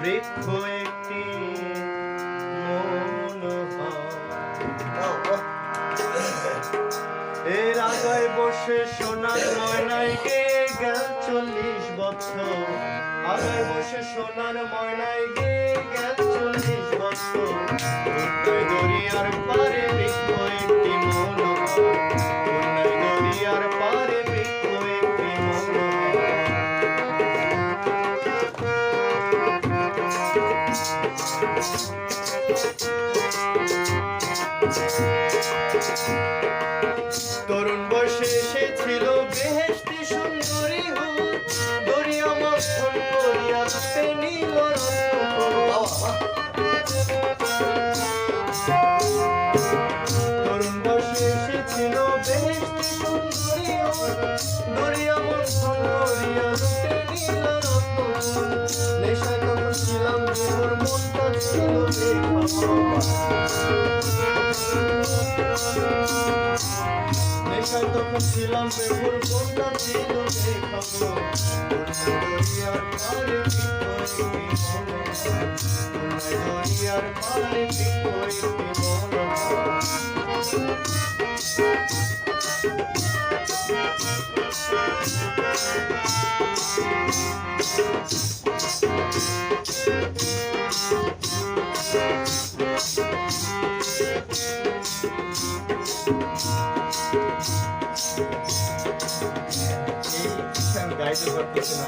বৃক্ষ একটি এর আগায় বসে সোনার ময়নায় গে গেল 40 বছর আগায় বসে সোনার ময়নায় গে গেল 40 বছর দরিয়ার পারে বৃক্ষ একটি দরিয়ার পারে বৃক্ষ একটি তরুণ বয়সে এসেছিল বেহেশতি সুন্দরী দরিয়া মন্থন করিয়া নিল তরুণ বয়সে এসেছিল বেহেশতি সুন্দরী দরিয়া মন্থন করিয়া নিল নেশায় তখন ছিলাম মোর মনটা ছিল নেশায় তখন ছিলাম বেঘর মনটা ছিল বেখবর দরিয়ার পারে দরিয়ার পারে গাইতে পারতেছে না